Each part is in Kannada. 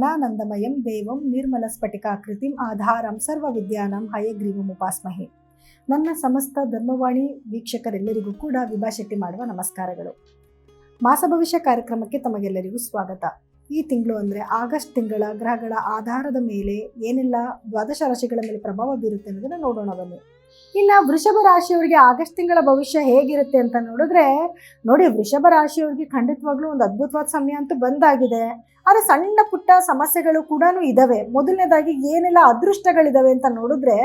ಜ್ಞಾನಾನಂದಮಯಂ ದೇವಂ ನಿರ್ಮಲಸ್ಫಟಿಕಾಕೃತಿಂ ಆಧಾರಂ ಸರ್ವವಿದ್ಯಾನಾಂ ಹಯಗ್ರೀವಮುಪಾಸ್ಮಹೆ. ನನ್ನ ಸಮಸ್ತ ಧರ್ಮವಾಣಿ ವೀಕ್ಷಕರೆಲ್ಲರಿಗೂ ಕೂಡ ವಿಭಾ ಶೆಟ್ಟಿ ಮಾಡುವ ನಮಸ್ಕಾರಗಳು. ಮಾಸ ಭವಿಷ್ಯ ಕಾರ್ಯಕ್ರಮಕ್ಕೆ ತಮಗೆಲ್ಲರಿಗೂ ಸ್ವಾಗತ. ಈ ತಿಂಗಳು ಅಂದರೆ ಆಗಸ್ಟ್ ತಿಂಗಳ ಗ್ರಹಗಳ ಆಧಾರದ ಮೇಲೆ ಏನೆಲ್ಲ ದ್ವಾದಶ ರಾಶಿಗಳ ಮೇಲೆ ಪ್ರಭಾವ ಬೀರುತ್ತೆ ಅನ್ನೋದನ್ನು ನೋಡೋಣ ಬನ್ನಿ. ಇನ್ನು ವೃಷಭ ರಾಶಿಯವರಿಗೆ ಆಗಸ್ಟ್ ತಿಂಗಳ ಭವಿಷ್ಯ ಹೇಗಿರುತ್ತೆ ಅಂತ ನೋಡಿದ್ರೆ ನೋಡಿ, ವೃಷಭ ರಾಶಿಯವರಿಗೆ ಖಂಡಿತವಾಗ್ಲೂ ಒಂದು ಅದ್ಭುತವಾದ ಸಮಯ ಅಂತೂ ಬಂದಾಗಿದೆ. ಆದರೆ ಸಣ್ಣ ಪುಟ್ಟ ಸಮಸ್ಯೆಗಳು ಕೂಡ ಇದ್ದಾವೆ. ಮೊದಲನೇದಾಗಿ ಏನೆಲ್ಲ ಅದೃಷ್ಟಗಳಿದ್ದಾವೆ ಅಂತ ನೋಡಿದ್ರೆ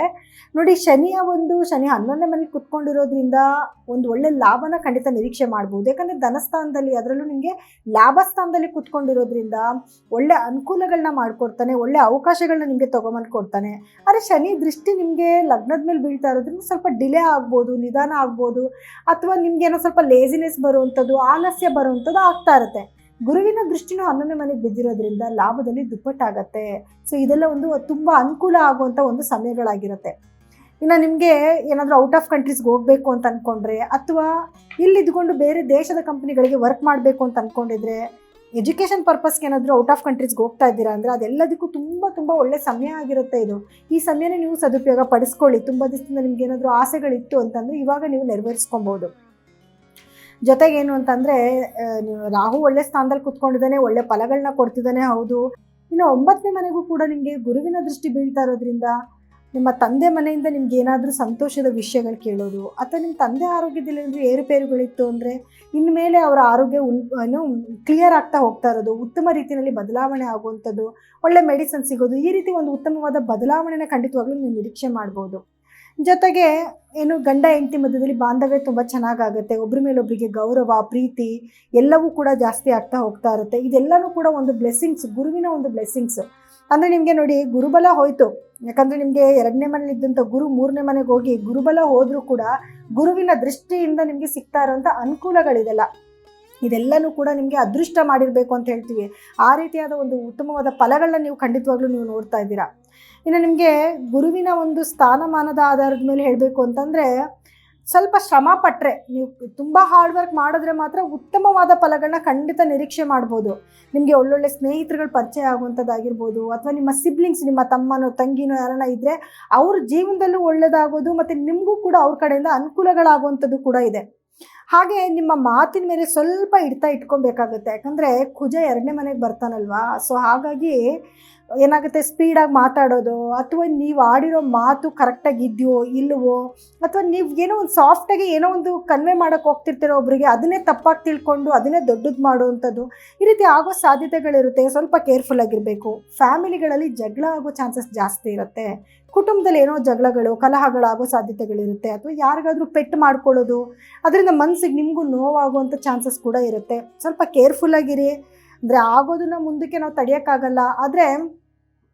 ನೋಡಿ, ಶನಿ 11ನೇ ಮನೇಲಿ ಕುತ್ಕೊಂಡಿರೋದ್ರಿಂದ ಒಂದು ಒಳ್ಳೆ ಲಾಭನ ಖಂಡಿತ ನಿರೀಕ್ಷೆ ಮಾಡ್ಬೋದು. ಯಾಕಂದರೆ ಧನಸ್ಥಾನದಲ್ಲಿ, ಅದರಲ್ಲೂ ನಿಮಗೆ ಲಾಭ ಸ್ಥಾನದಲ್ಲಿ ಕುತ್ಕೊಂಡಿರೋದ್ರಿಂದ ಒಳ್ಳೆ ಅನುಕೂಲಗಳನ್ನ ಮಾಡಿಕೊಡ್ತಾನೆ, ಒಳ್ಳೆ ಅವಕಾಶಗಳನ್ನ ನಿಮಗೆ ತೊಗೊಂಬಂದು ಕೊಡ್ತಾನೆ. ಆದರೆ ಶನಿ ದೃಷ್ಟಿ ನಿಮಗೆ ಲಗ್ನದ ಮೇಲೆ ಬೀಳ್ತಾ ಇರೋದ್ರಿಂದ ಸ್ವಲ್ಪ ಡಿಲೇ ಆಗ್ಬೋದು, ನಿಧಾನ ಆಗ್ಬೋದು, ಅಥವಾ ನಿಮ್ಗೇನೋ ಸ್ವಲ್ಪ ಲೇಸಿನೆಸ್ ಬರುವಂಥದ್ದು, ಆಲಸ್ಯ ಬರುವಂಥದ್ದು ಆಗ್ತಾ ಇರುತ್ತೆ. ಗುರುವಿನ ದೃಷ್ಟಿನೂ 11ನೇ ಮನೆಗೆ ಬಿದ್ದಿರೋದ್ರಿಂದ ಲಾಭದಲ್ಲಿ ದುಪ್ಪಟ್ಟಾಗತ್ತೆ. ಸೊ ಇದೆಲ್ಲ ಒಂದು ತುಂಬ ಅನುಕೂಲ ಆಗುವಂಥ ಒಂದು ಸಮಯಗಳಾಗಿರುತ್ತೆ. ಇನ್ನು ನಿಮಗೆ ಏನಾದರೂ ಔಟ್ ಆಫ್ ಕಂಟ್ರೀಸ್ಗೆ ಹೋಗಬೇಕು ಅಂತ ಅಂದ್ಕೊಂಡ್ರೆ, ಅಥವಾ ಇಲ್ಲಿದ್ದುಕೊಂಡು ಬೇರೆ ದೇಶದ ಕಂಪ್ನಿಗಳಿಗೆ ವರ್ಕ್ ಮಾಡಬೇಕು ಅಂತ ಅಂದ್ಕೊಂಡಿದ್ರೆ, ಎಜುಕೇಷನ್ ಪರ್ಪಸ್ಗೆ ಏನಾದರೂ ಔಟ್ ಆಫ್ ಕಂಟ್ರೀಸ್ಗೆ ಹೋಗ್ತಾ ಇದ್ದೀರಾ ಅಂದರೆ ಅದೆಲ್ಲದಕ್ಕೂ ತುಂಬ ಒಳ್ಳೆ ಸಮಯ ಆಗಿರುತ್ತೆ ಇದು. ಈ ಸಮಯನೇ ನೀವು ಸದುಪಯೋಗ ಪಡಿಸ್ಕೊಳ್ಳಿ. ತುಂಬ ದಿವಸದಿಂದ ನಿಮ್ಗೆ ಏನಾದರೂ ಆಸೆಗಳಿತ್ತು ಅಂತಂದರೆ ಇವಾಗ ನೀವು ನೆರವೇರಿಸ್ಕೊಬೋದು. ಜೊತೆಗೇನು ಅಂತಂದರೆ, ರಾಹು ಒಳ್ಳೆ ಸ್ಥಾನದಲ್ಲಿ ಕುತ್ಕೊಂಡಿದ್ದಾನೆ, ಒಳ್ಳೆ ಫಲಗಳನ್ನ ಕೊಡ್ತಿದ್ದಾನೆ, ಹೌದು. ಇನ್ನು 9ನೇ ಮನೆಗೂ ಕೂಡ ನಿಮಗೆ ಗುರುವಿನ ದೃಷ್ಟಿ ಬೀಳ್ತಾ ಇರೋದ್ರಿಂದ ನಿಮ್ಮ ತಂದೆ ಮನೆಯಿಂದ ನಿಮ್ಗೆ ಏನಾದರೂ ಸಂತೋಷದ ವಿಷಯಗಳು ಕೇಳೋದು, ಅಥವಾ ನಿಮ್ಮ ತಂದೆ ಆರೋಗ್ಯದಲ್ಲಿ ಏನಾದರೂ ಏರುಪೇರುಗಳಿತ್ತು ಅಂದರೆ ಇನ್ಮೇಲೆ ಅವರ ಆರೋಗ್ಯ ಕ್ಲಿಯರ್ ಆಗ್ತಾ ಹೋಗ್ತಾ ಇರೋದು, ಉತ್ತಮ ರೀತಿಯಲ್ಲಿ ಬದಲಾವಣೆ ಆಗುವಂಥದ್ದು, ಒಳ್ಳೆ ಮೆಡಿಸಿನ್ ಸಿಗೋದು, ಈ ರೀತಿ ಒಂದು ಉತ್ತಮವಾದ ಬದಲಾವಣೆನ ಖಂಡಿತವಾಗ್ಲೂ ನೀವು ನಿರೀಕ್ಷೆ ಮಾಡ್ಬೋದು. ಜೊತೆಗೆ ಏನು ಗಂಡ ಹೆಂಡತಿ ಮಧ್ಯದಲ್ಲಿ ಬಾಂಧವ್ಯ ತುಂಬ ಚೆನ್ನಾಗಾಗುತ್ತೆ. ಒಬ್ಬರ ಮೇಲೊಬ್ಬರಿಗೆ ಗೌರವ, ಪ್ರೀತಿ ಎಲ್ಲವೂ ಕೂಡ ಜಾಸ್ತಿ ಆಗ್ತಾ ಹೋಗ್ತಾ ಇರುತ್ತೆ. ಇದೆಲ್ಲವೂ ಕೂಡ ಒಂದು ಬ್ಲೆಸ್ಸಿಂಗ್ಸ್, ಗುರುವಿನ ಒಂದು ಬ್ಲೆಸ್ಸಿಂಗ್ಸ್. ಅಂದರೆ ನಿಮಗೆ ನೋಡಿ, ಗುರುಬಲ ಹೋಯಿತು. ಯಾಕಂದರೆ ನಿಮಗೆ 2ನೇ ಮನೇಲಿ ಇದ್ದಂಥ ಗುರು 3ನೇ ಮನೆಗೆ ಹೋಗಿ ಗುರುಬಲ ಹೋದರೂ ಕೂಡ ಗುರುವಿನ ದೃಷ್ಟಿಯಿಂದ ನಿಮಗೆ ಸಿಗ್ತಾ ಇರೋಂಥ ಅನುಕೂಲಗಳಿದೆಲ್ಲ, ಇದೆಲ್ಲನೂ ಕೂಡ ನಿಮಗೆ ಅದೃಷ್ಟ ಮಾಡಿರಬೇಕು ಅಂತ ಹೇಳ್ತೀವಿ. ಆ ರೀತಿಯಾದ ಒಂದು ಉತ್ತಮವಾದ ಫಲಗಳನ್ನ ನೀವು ಖಂಡಿತವಾಗ್ಲೂ ನೀವು ನೋಡ್ತಾ ಇದ್ದೀರಾ. ಇನ್ನು ನಿಮಗೆ ಗುರುವಿನ ಒಂದು ಸ್ಥಾನಮಾನದ ಆಧಾರದ ಮೇಲೆ ಹೇಳಬೇಕು ಅಂತಂದರೆ, ಸ್ವಲ್ಪ ಶ್ರಮ ಪಟ್ಟರೆ, ನೀವು ತುಂಬ ಹಾರ್ಡ್ ವರ್ಕ್ ಮಾಡಿದ್ರೆ ಮಾತ್ರ ಉತ್ತಮವಾದ ಫಲಗಳನ್ನ ಖಂಡಿತ ನಿರೀಕ್ಷೆ ಮಾಡ್ಬೋದು. ನಿಮಗೆ ಒಳ್ಳೊಳ್ಳೆ ಸ್ನೇಹಿತರುಗಳು ಪರಿಚಯ ಆಗುವಂಥದ್ದಾಗಿರ್ಬೋದು, ಅಥವಾ ನಿಮ್ಮ ಸಿಬ್ಲಿಂಗ್ಸ್, ನಿಮ್ಮ ತಮ್ಮನೋ ತಂಗಿನೋ ಯಾರನ್ನ ಇದ್ದರೆ ಅವ್ರ ಜೀವನದಲ್ಲೂ ಒಳ್ಳೆಯದಾಗೋದು, ಮತ್ತು ನಿಮಗೂ ಕೂಡ ಅವ್ರ ಕಡೆಯಿಂದ ಅನುಕೂಲಗಳಾಗುವಂಥದ್ದು ಕೂಡ ಇದೆ. ಹಾಗೆ ನಿಮ್ಮ ಮಾತಿನ ಮೇಲೆ ಸ್ವಲ್ಪ ಇಟ್ಕೊಬೇಕಾಗುತ್ತೆ. ಯಾಕಂದರೆ ಕುಜ 2ನೇ ಮನೆಗೆ ಬರ್ತಾನಲ್ವಾ. ಸೊ ಹಾಗಾಗಿ ಏನಾಗುತ್ತೆ, ಸ್ಪೀಡಾಗಿ ಮಾತಾಡೋದು, ಅಥವಾ ನೀವು ಆಡಿರೋ ಮಾತು ಕರೆಕ್ಟಾಗಿ ಇದೆಯೋ ಇಲ್ಲವೋ, ಅಥವಾ ನೀವು ಏನೋ ಒಂದು ಸಾಫ್ಟಾಗಿ ಏನೋ ಒಂದು ಕನ್ವೆ ಮಾಡೋಕ್ಕೆ ಹೋಗ್ತಿರ್ತೀರೋ ಒಬ್ಬರಿಗೆ, ಅದನ್ನೇ ತಪ್ಪಾಗಿ ತಿಳ್ಕೊಂಡು ಅದನ್ನೇ ದೊಡ್ಡದು ಮಾಡುವಂಥದ್ದು, ಈ ರೀತಿ ಆಗೋ ಸಾಧ್ಯತೆಗಳಿರುತ್ತೆ. ಸ್ವಲ್ಪ ಕೇರ್ಫುಲ್ ಆಗಿರಬೇಕು. ಫ್ಯಾಮಿಲಿಗಳಲ್ಲಿ ಜಗಳ ಆಗೋ ಚಾನ್ಸಸ್ ಜಾಸ್ತಿ ಇರುತ್ತೆ. ಕುಟುಂಬದಲ್ಲಿ ಏನೋ ಜಗಳಗಳು, ಕಲಹಗಳಾಗೋ ಸಾಧ್ಯತೆಗಳಿರುತ್ತೆ. ಅಥವಾ ಯಾರಿಗಾದರೂ ಪೆಟ್ಟು ಮಾಡ್ಕೊಳ್ಳೋದು, ಅದರಿಂದ ಮನಸ್ಸಿಗೆ ನಿಮಗೂ ನೋವಾಗುವಂಥ ಚಾನ್ಸಸ್ ಕೂಡ ಇರುತ್ತೆ. ಸ್ವಲ್ಪ ಕೇರ್ಫುಲ್ಲಾಗಿರಿ. ಅಂದರೆ ಆಗೋದನ್ನ ಮುಂದಕ್ಕೆ ನಾವು ತಡೆಯೋಕ್ಕಾಗಲ್ಲ. ಆದರೆ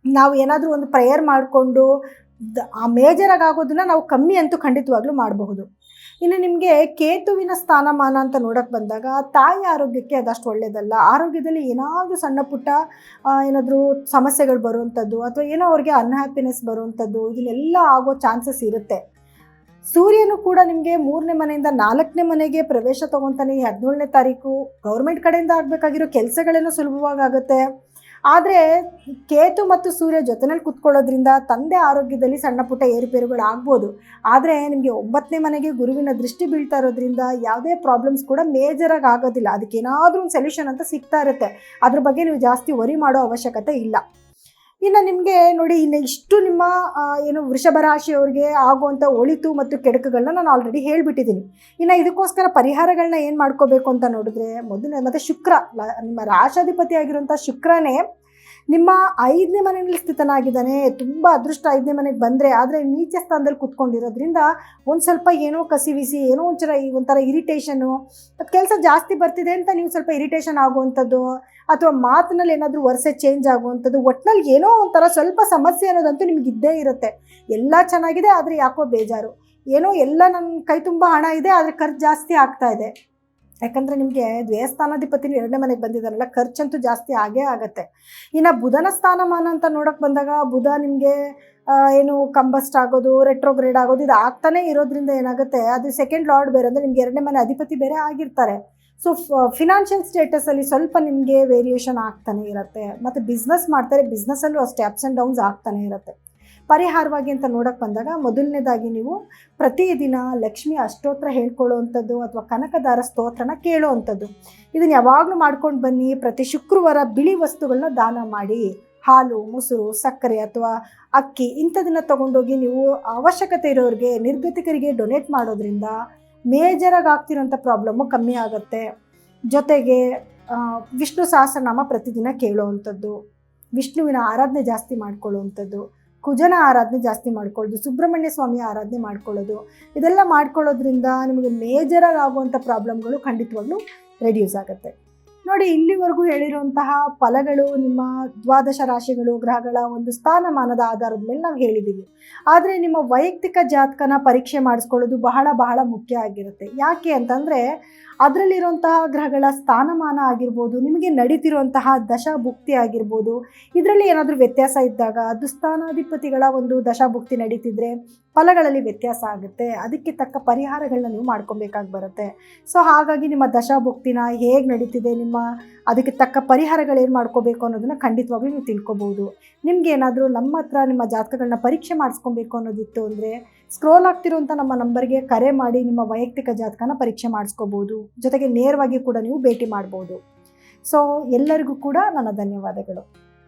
ನಾವು ಏನಾದರೂ ಒಂದು ಪ್ರೇಯರ್ ಮಾಡಿಕೊಂಡು ಆ ಮೇಜರಾಗಿ ಆಗೋದನ್ನು ನಾವು ಕಮ್ಮಿ ಅಂತೂ ಖಂಡಿತವಾಗ್ಲೂ ಮಾಡಬಹುದು. ಇನ್ನು ನಿಮಗೆ ಕೇತುವಿನ ಸ್ಥಾನಮಾನ ಅಂತ ನೋಡೋಕ್ಕೆ ಬಂದಾಗ, ತಾಯಿ ಆರೋಗ್ಯಕ್ಕೆ ಅದಷ್ಟು ಒಳ್ಳೆಯದಲ್ಲ. ಆರೋಗ್ಯದಲ್ಲಿ ಏನಾದರೂ ಸಣ್ಣ ಪುಟ್ಟ ಏನಾದರೂ ಸಮಸ್ಯೆಗಳು ಬರುವಂಥದ್ದು, ಅಥವಾ ಏನೋ ಅವ್ರಿಗೆ ಅನ್ಹ್ಯಾಪಿನೆಸ್ ಬರುವಂಥದ್ದು, ಇದನ್ನೆಲ್ಲ ಆಗೋ ಚಾನ್ಸಸ್ ಇರುತ್ತೆ. ಸೂರ್ಯನು ಕೂಡ ನಿಮಗೆ 3ನೇ ಮನೆಯಿಂದ 4ನೇ ಮನೆಗೆ ಪ್ರವೇಶ ತೊಗೊತಾನೆ. 17ನೇ ತಾರೀಕು ಗೌರ್ಮೆಂಟ್ ಕಡೆಯಿಂದ ಆಗಬೇಕಾಗಿರೋ ಕೆಲಸಗಳೇನೋ ಸುಲಭವಾಗುತ್ತೆ. ಆದರೆ ಕೇತು ಮತ್ತು ಸೂರ್ಯ ಜೊತೆಯಲ್ಲಿ ಕುತ್ಕೊಳ್ಳೋದ್ರಿಂದ ತಂದೆ ಆರೋಗ್ಯದಲ್ಲಿ ಸಣ್ಣ ಪುಟ್ಟ ಏರುಪೇರುಗಳು ಆಗ್ಬೋದು. ಆದರೆ ನಿಮಗೆ 9ನೇ ಮನೆಗೆ ಗುರುವಿನ ದೃಷ್ಟಿ ಬೀಳ್ತಾ ಇರೋದ್ರಿಂದ ಯಾವುದೇ ಪ್ರಾಬ್ಲಮ್ಸ್ ಕೂಡ ಮೇಜರಾಗಿ ಆಗೋದಿಲ್ಲ. ಅದಕ್ಕೆ ಏನಾದರೂ ಒಂದು ಸೊಲ್ಯೂಷನ್ ಅಂತ ಸಿಗ್ತಾ ಇರುತ್ತೆ. ಅದ್ರ ಬಗ್ಗೆ ನೀವು ಜಾಸ್ತಿ ವರಿ ಮಾಡೋ ಅವಶ್ಯಕತೆ ಇಲ್ಲ. ಇನ್ನು ನಿಮಗೆ ನೋಡಿ, ಇನ್ನು ಇಷ್ಟು ನಿಮ್ಮ ಏನು ವೃಷಭ ರಾಶಿಯವರಿಗೆ ಆಗುವಂಥ ಒಳಿತು ಮತ್ತು ಕೆಡುಕುಗಳನ್ನ ನಾನು ಆಲ್ರೆಡಿ ಹೇಳಿಬಿಟ್ಟಿದ್ದೀನಿ. ಇನ್ನು ಇದಕ್ಕೋಸ್ಕರ ಪರಿಹಾರಗಳನ್ನ ಏನು ಮಾಡ್ಕೋಬೇಕು ಅಂತ ನೋಡಿದ್ರೆ, ಮೊದಲನೇ ಮತ್ತು ಶುಕ್ರ, ನಿಮ್ಮ ರಾಶಾಧಿಪತಿ ಆಗಿರುವಂಥ ಶುಕ್ರನೇ ನಿಮ್ಮ 5ನೇ ಮನೆಯಲ್ಲಿ ಸ್ಥಿತನಾಗಿದ್ದಾನೆ. ತುಂಬ ಅದೃಷ್ಟ 5ನೇ ಮನೆಗೆ ಬಂದರೆ. ಆದರೆ ನೀಚ ಸ್ಥಾನದಲ್ಲಿ ಕುತ್ಕೊಂಡಿರೋದ್ರಿಂದ ಒಂದು ಸ್ವಲ್ಪ ಏನೋ ಕಸಿವಿಸಿ, ಏನೋ ಒಂಥರ ಇರಿಟೇಷನು, ಕೆಲಸ ಜಾಸ್ತಿ ಬರ್ತಿದೆ ಅಂತ ನೀವು ಸ್ವಲ್ಪ ಇರಿಟೇಷನ್ ಆಗುವಂಥದ್ದು, ಅಥವಾ ಮಾತಿನಲ್ಲಿ ಏನಾದರೂ ವರ್ಷ ಚೇಂಜ್ ಆಗುವಂಥದ್ದು, ಒಟ್ಟಿನಲ್ಲಿ ಏನೋ ಒಂಥರ ಸ್ವಲ್ಪ ಸಮಸ್ಯೆ ಅನ್ನೋದಂತೂ ನಿಮ್ಗೆ ಇದ್ದೇ ಇರುತ್ತೆ. ಎಲ್ಲ ಚೆನ್ನಾಗಿದೆ, ಆದರೆ ಯಾಕೋ ಬೇಜಾರು, ಏನೋ ಎಲ್ಲ ನನ್ನ ಕೈ ತುಂಬ ಹಣ ಇದೆ, ಆದರೆ ಖರ್ಚು ಜಾಸ್ತಿ ಆಗ್ತಾ ಇದೆ. ಯಾಕಂದರೆ ನಿಮಗೆ ದ್ವೇಸ್ಥಾನಾಧಿಪತಿನ 2ನೇ ಮನೆಗೆ ಬಂದಿದ್ದಾರಲ್ಲ, ಖರ್ಚಂತೂ ಜಾಸ್ತಿ ಆಗೇ ಆಗುತ್ತೆ. ಇನ್ನು ಬುಧನ ಸ್ಥಾನಮಾನ ಅಂತ ನೋಡೋಕ್ಕೆ ಬಂದಾಗ, ಬುಧ ನಿಮಗೆ ಏನು ಕಂಬಸ್ಟ್ ಆಗೋದು, ರೆಟ್ರೋಗ್ರೇಡ್ ಆಗೋದು ಇದು ಆಗ್ತಾನೆ ಇರೋದ್ರಿಂದ ಏನಾಗುತ್ತೆ, ಅದು ಸೆಕೆಂಡ್ ಲಾರ್ಡ್ ಬೇರೆ, ಅಂದರೆ ನಿಮ್ಗೆ 2ನೇ ಮನೆ ಅಧಿಪತಿ ಬೇರೆ ಆಗಿರ್ತಾರೆ. ಸೊ ಫಿನಾನ್ಷಿಯಲ್ ಸ್ಟೇಟಸಲ್ಲಿ ಸ್ವಲ್ಪ ನಿಮಗೆ ವೇರಿಯೇಷನ್ ಆಗ್ತಾನೆ ಇರುತ್ತೆ. ಮತ್ತು ಬಿಸ್ನೆಸ್ ಮಾಡ್ತಾರೆ, ಬಿಸ್ನೆಸ್ಸಲ್ಲೂ ಅಷ್ಟೇ ಅಪ್ಸ್ ಆ್ಯಂಡ್ ಡೌನ್ಸ್ ಆಗ್ತಾನೆ ಇರುತ್ತೆ. ಪರಿಹಾರವಾಗಿ ಅಂತ ನೋಡೋಕ್ಕೆ ಬಂದಾಗ ಮೊದಲನೇದಾಗಿ ನೀವು ಪ್ರತಿದಿನ ಲಕ್ಷ್ಮಿ ಅಷ್ಟೋತ್ರ ಹೇಳ್ಕೊಳ್ಳೋವಂಥದ್ದು ಅಥವಾ ಕನಕದಾರ ಸ್ತೋತ್ರನ ಕೇಳೋವಂಥದ್ದು, ಇದನ್ನು ಯಾವಾಗಲೂ ಮಾಡ್ಕೊಂಡು ಬನ್ನಿ. ಪ್ರತಿ ಶುಕ್ರವಾರ ಬಿಳಿ ವಸ್ತುಗಳನ್ನ ದಾನ ಮಾಡಿ, ಹಾಲು, ಮೊಸರು, ಸಕ್ಕರೆ ಅಥವಾ ಅಕ್ಕಿ ಇಂಥದನ್ನು ತೊಗೊಂಡೋಗಿ ನೀವು ಅವಶ್ಯಕತೆ ಇರೋರಿಗೆ, ನಿರ್ಗತಿಕರಿಗೆ ಡೊನೇಟ್ ಮಾಡೋದ್ರಿಂದ ಮೇಜರಾಗಿ ಆಗ್ತಿರೋಂಥ ಪ್ರಾಬ್ಲಮ್ಮು ಕಮ್ಮಿ ಆಗುತ್ತೆ. ಜೊತೆಗೆ ವಿಷ್ಣು ಸಹಸ್ರನಾಮ ಪ್ರತಿದಿನ ಕೇಳೋವಂಥದ್ದು, ವಿಷ್ಣುವಿನ ಆರಾಧನೆ ಜಾಸ್ತಿ ಮಾಡ್ಕೊಳ್ಳೋವಂಥದ್ದು, ಕುಜನ ಆರಾಧನೆ ಜಾಸ್ತಿ ಮಾಡ್ಕೊಳ್ಳೋದು, ಸುಬ್ರಹ್ಮಣ್ಯ ಸ್ವಾಮಿಯ ಆರಾಧನೆ ಮಾಡ್ಕೊಳ್ಳೋದು, ಇದೆಲ್ಲ ಮಾಡ್ಕೊಳ್ಳೋದ್ರಿಂದ ನಿಮಗೆ ಮೇಜರಾಗಿ ಆಗುವಂಥ ಪ್ರಾಬ್ಲಮ್ಗಳು ಖಂಡಿತವಾಗ್ಲೂ ರೆಡ್ಯೂಸ್ ಆಗುತ್ತೆ. ನೋಡಿ, ಇಲ್ಲಿವರೆಗೂ ಹೇಳಿರುವಂತಹ ಫಲಗಳು ನಿಮ್ಮ ದ್ವಾದಶ ರಾಶಿಗಳು, ಗ್ರಹಗಳ ಒಂದು ಸ್ಥಾನಮಾನದ ಆಧಾರದ ಮೇಲೆ ನಾವು ಹೇಳಿದ್ದೀವಿ. ಆದರೆ ನಿಮ್ಮ ವೈಯಕ್ತಿಕ ಜಾತಕನ ಪರೀಕ್ಷೆ ಮಾಡಿಸ್ಕೊಳ್ಳೋದು ಬಹಳ ಬಹಳ ಮುಖ್ಯ ಆಗಿರುತ್ತೆ. ಯಾಕೆ ಅಂತಂದರೆ ಅದರಲ್ಲಿರುವಂತಹ ಗ್ರಹಗಳ ಸ್ಥಾನಮಾನ ಆಗಿರ್ಬೋದು, ನಿಮಗೆ ನಡೀತಿರುವಂತಹ ದಶಾಭುಕ್ತಿ ಆಗಿರ್ಬೋದು, ಇದರಲ್ಲಿ ಏನಾದರೂ ವ್ಯತ್ಯಾಸ ಇದ್ದಾಗ, ದುಸ್ಥಾನಾಧಿಪತಿಗಳ ಒಂದು ದಶಾಭುಕ್ತಿ ನಡೀತಿದ್ರೆ ಫಲಗಳಲ್ಲಿ ವ್ಯತ್ಯಾಸ ಆಗುತ್ತೆ. ಅದಕ್ಕೆ ತಕ್ಕ ಪರಿಹಾರಗಳನ್ನ ನೀವು ಮಾಡ್ಕೊಬೇಕಾಗಿ ಬರುತ್ತೆ. ಸೊ ಹಾಗಾಗಿ ನಿಮ್ಮ ದಶಾಭುಕ್ತಿನ ಹೇಗೆ ನಡೀತಿದೆ, ಅದಕ್ಕೆ ತಕ್ಕ ಪರಿಹಾರಗಳೇನು ಮಾಡ್ಕೋಬೇಕು ಅನ್ನೋದನ್ನು ಖಂಡಿತವಾಗ್ಲೂ ನೀವು ತಿಳ್ಕೊಬೋದು. ನಿಮ್ಗೆ ಏನಾದರೂ ನಮ್ಮ ಹತ್ರ ನಿಮ್ಮ ಜಾತಕಗಳನ್ನ ಪರೀಕ್ಷೆ ಮಾಡಿಸ್ಕೊಬೇಕು ಅನ್ನೋದಿತ್ತು ಅಂದರೆ ಸ್ಕ್ರೋಲ್ ಆಗ್ತಿರೋಂಥ ನಮ್ಮ ನಂಬರ್ಗೆ ಕರೆ ಮಾಡಿ ನಿಮ್ಮ ವೈಯಕ್ತಿಕ ಜಾತಕನ ಪರೀಕ್ಷೆ ಮಾಡಿಸ್ಕೋಬೋದು. ಜೊತೆಗೆ ನೇರವಾಗಿ ಕೂಡ ನೀವು ಭೇಟಿ ಮಾಡ್ಬೋದು. ಸೊ ಎಲ್ಲರಿಗೂ ಕೂಡ ನನ್ನ ಧನ್ಯವಾದಗಳು.